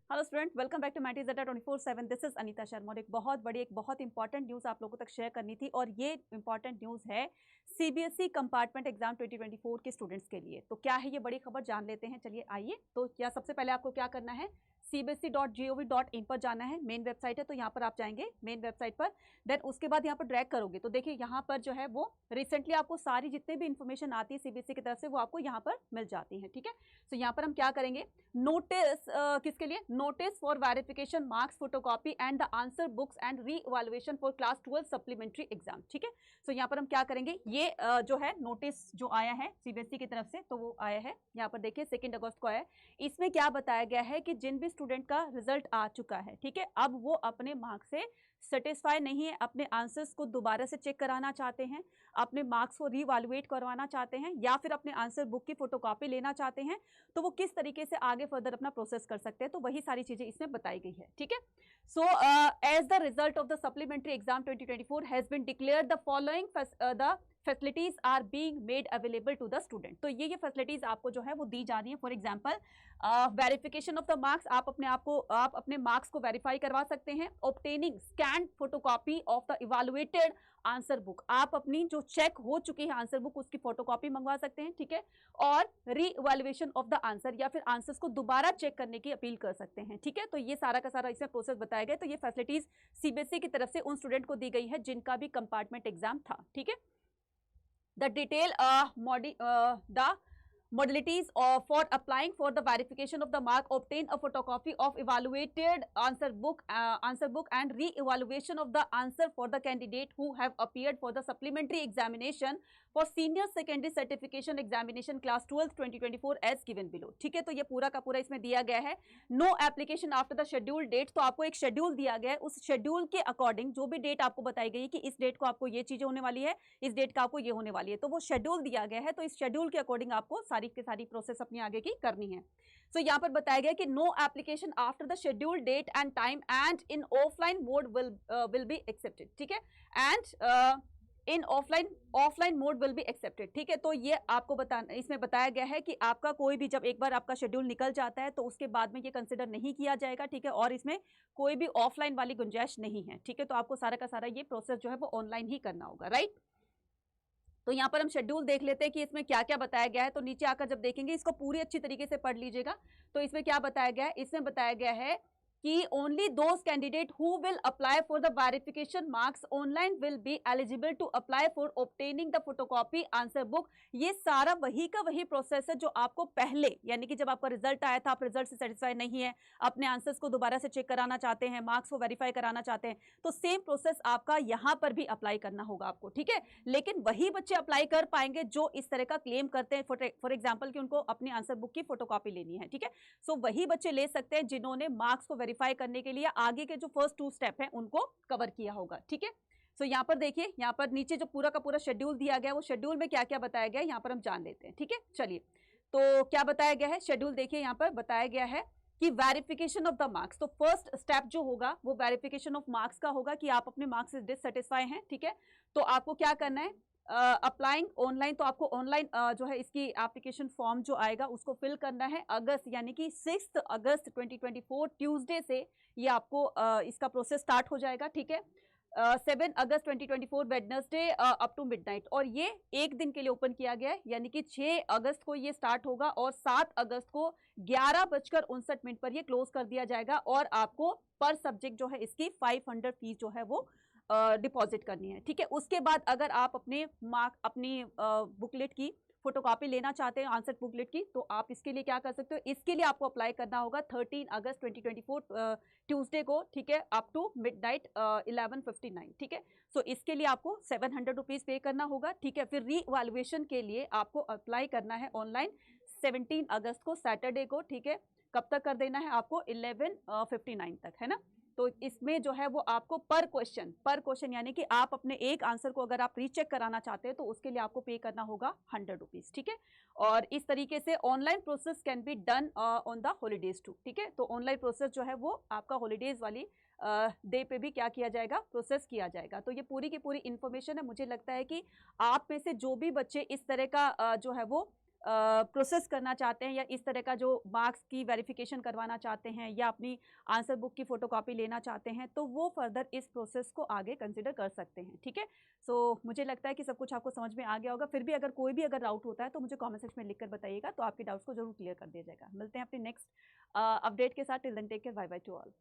Hello student, welcome back to मैटिज़ेटा 24/7। This is Anita Sharma और एक बहुत इंपॉर्टेंट न्यूज़ आप लोगों तक शेयर करनी थी और ये इंपॉर्टेंट न्यूज़ है सीबीएसई कंपार्टमेंट एग्जाम 2024 के स्टूडेंट्स के लिए। तो क्या है ये बड़ी खबर, जान लेते हैं। चलिए आइए। तो क्या सबसे पहले आपको क्या करना है, cbse.gov.in पर जाना है। मेन वेबसाइट है, तो यहाँ पर आप जाएंगे मेन वेबसाइट पर। देन उसके बाद यहाँ पर ड्रैग करोगे तो देखिए यहाँ पर जो है वो रिसेंटली आपको सारी जितने भी इंफॉर्मेशन आती है सीबीएसई की तरफ से वो आपको यहाँ पर मिल जाती है। ठीक है, तो यहाँ पर हम क्या करेंगे, नोटिस किसके लिए, notice for verification marks photocopy and the answer books and reevaluation for class 12 supplementary exam. ठीक है, तो यहाँ पर हम क्या करेंगे, ये जो है नोटिस जो आया है सीबीएसई की तरफ से, तो वो आया है यहाँ पर देखिए 2 अगस्त को आया है। इसमें क्या बताया गया है कि जिन भी स्टूडेंट का रिजल्ट आ चुका है, ठीक है, अब वो अपने मार्क्स से सेटिस्फाई नहीं है, अपने आंसर्स को दोबारा से चेक कराना चाहते हैं, अपने मार्क्स को रीवैल्यूएट करवाना चाहते हैं या फिर अपने आंसर बुक की फोटोकॉपी लेना चाहते हैं, तो वो किस तरीके से आगे फर्दर अपना प्रोसेस कर सकते हैं। तो वही सारी चीजें इसमें बताई गई है। ठीक है, so as the result of the supplementary exam 2024 has been declared the following the facilities are being made available to the student. तो ये फैसिलिटीज आपको जो है वो दी जा रही है। For example verification of the marks, आप अपने मार्क्स को वेरीफाई करवा सकते हैं। Obtaining scan photocopy of the evaluated answer book, आप अपनी जो चेक हो चुकी है आंसर बुक उसकी फोटोकॉपी मंगवा सकते हैं। ठीक है, और री इवैल्यूएशन ऑफ द आंसर या फिर आंसर्स को दोबारा चेक करने की अपील कर सकते हैं। ठीक है, तो ये सारा का सारा इसमें प्रोसेस बताया गया। तो ये फैसिलिटीज सीबीएसई की तरफ से उन स्टूडेंट को दी गई है जिनका भी कंपार्टमेंट एग्जाम था। ठीक है, the detail the modalities for applying for the verification of the mark, obtain a photocopy of evaluated answer book and re-evaluation of the answer for the candidate who have appeared for the supplementary examination for senior secondary certification examination class 12 2024 as given below। ठीक है, तो ये पूरा का पूरा इसमें दिया गया है। No application after the schedule date, तो आपको एक शेड्यूल दिया गया है, उस शेड्यूल के अकॉर्डिंग जो भी डेट आपको बताई गई कि इस डेट को आपको ये चीजें होने वाली है, इस डेट का आपको ये होने वाली है, तो वो शेड्यूल दिया गया है। तो इस शेड्यूल के अकॉर्डिंग आपको सारी की सारी प्रोसेस अपनी आगे की करनी है। सो यहाँ पर बताया गया कि no application after the schedule date and time and in offline mode will be accepted. ठीक है, and in offline mode will be accepted. ठीक है, तो ये आपको इसमें बताया गया है कि आपका कोई भी, जब एक बार आपका शेड्यूल निकल जाता है तो उसके बाद में ये कंसिडर नहीं किया जाएगा। ठीक है, और इसमें कोई भी ऑफलाइन वाली गुंजाइश नहीं है। ठीक है, तो आपको सारा का सारा ये प्रोसेस जो है वो ऑनलाइन ही करना होगा। राइट, तो यहाँ पर हम शेड्यूल देख लेते हैं कि इसमें क्या क्या बताया गया है। तो नीचे आकर जब देखेंगे, इसको पूरी अच्छी तरीके से पढ़ लीजिएगा। तो इसमें क्या बताया गया है, इसमें बताया गया है कि only those candidate who will apply for the verification marks online will be eligible to apply for obtaining the photocopy answer book. ये सारा वही का वही प्रोसेस है जो आपको पहले, यानी कि जब आपका रिजल्ट आया था, आप रिजल्ट से सेटिस्फाई नहीं है, अपने आंसर्स को दोबारा से चेक कराना चाहते हैं, मार्क्स को वेरीफाई कराना चाहते हैं, तो सेम प्रोसेस आपका यहाँ पर भी अप्लाई करना होगा आपको। ठीक है, लेकिन वही बच्चे अप्लाई कर पाएंगे जो इस तरह का क्लेम करते हैं, फॉर एग्जाम्पल कि उनको अपनी आंसर बुक की फोटोकॉपी लेनी है। ठीक है, सो वही बच्चे ले सकते हैं जिन्होंने मार्क्स को वेरीफाई करने के लिए आगे के जो फर्स्ट 2 स्टेप हैं उनको कवर किया होगा। ठीक है, सो यहाँ पर देखिए, यहाँ पर नीचे जो पूरा का पूरा शेड्यूल दिया गया है, वो शेड्यूल में क्या क्या बताया गया है यहाँ पर हम जान लेते हैं। ठीक है, चलिए, तो क्या बताया गया है, शेड्यूल देखिए, यहाँ पर बताया गया है कि वेरिफिकेशन ऑफ द मार्क्स। तो फर्स्ट स्टेप जो होगा वो वेरिफिकेशन ऑफ मार्क्स का होगा कि आप अपने मार्क्स से डिससेटिस्फाई हैं। ठीक है, तो आपको क्या करना है, अप्लाइंग ऑनलाइन, तो आपको ऑनलाइन जो है इसकी एप्लीकेशन फॉर्म जो आएगा उसको फिल करना है। अगस्त यानी कि 6 अगस्त 2024 ट्यूसडे से ये आपको इसका प्रोसेस स्टार्ट हो जाएगा। ठीक है, 7 अगस्त 2024 वेडनेसडे अप टू मिडनाइट, और ये एक दिन के लिए ओपन किया गया है, यानी कि 6 अगस्त को ये स्टार्ट होगा और 7 अगस्त को 11:59 पर ये क्लोज कर दिया जाएगा। और आपको पर सब्जेक्ट जो है इसकी 500 फीस जो है वो डिपॉजिट करनी है। ठीक है, उसके बाद अगर आप अपनी बुकलेट की फोटोकॉपी लेना चाहते हैं, आंसर बुकलेट की, तो आप इसके लिए क्या कर सकते हो, इसके लिए आपको अप्लाई करना होगा 13 अगस्त 2024 ट्यूसडे को। ठीक है, अप टू मिडनाइट 11:59। ठीक है, सो इसके लिए आपको 700 रुपीज पे करना होगा। ठीक है, फिर री इवैल्यूएशन के लिए आपको अप्लाई करना है ऑनलाइन 17 अगस्त को, सैटरडे को। ठीक है, कब तक कर देना है आपको, 11:59 तक, है ना। तो इसमें जो है वो आपको पर क्वेश्चन यानी कि आप अपने एक आंसर को अगर आप रीचेक कराना चाहते हैं तो उसके लिए आपको पे करना होगा 100 रुपीज। ठीक है, और इस तरीके से online process can be done on the holidays too. ठीक है, तो ऑनलाइन प्रोसेस जो है वो आपका हॉलीडेज वाली डे पे भी क्या किया जाएगा, प्रोसेस किया जाएगा। तो ये पूरी की पूरी इंफॉर्मेशन है। मुझे लगता है कि आप में से जो भी बच्चे इस तरह का जो है वो प्रोसेस करना चाहते हैं या इस तरह का जो मार्क्स की वेरिफिकेशन करवाना चाहते हैं या अपनी आंसर बुक की फोटोकॉपी लेना चाहते हैं, तो वो फर्दर इस प्रोसेस को आगे कंसिडर कर सकते हैं। ठीक है, सो मुझे लगता है कि सब कुछ आपको समझ में आ गया होगा। फिर भी अगर कोई भी अगर डाउट होता है तो मुझे कॉमेंट सेक्शन में लिखकर बताइएगा, तो आपके डाउट्स को जरूर क्लियर कर दिया जाएगा। मिलते हैं अपने नेक्स्ट अपडेट के साथ। Till then take care, bye bye to all.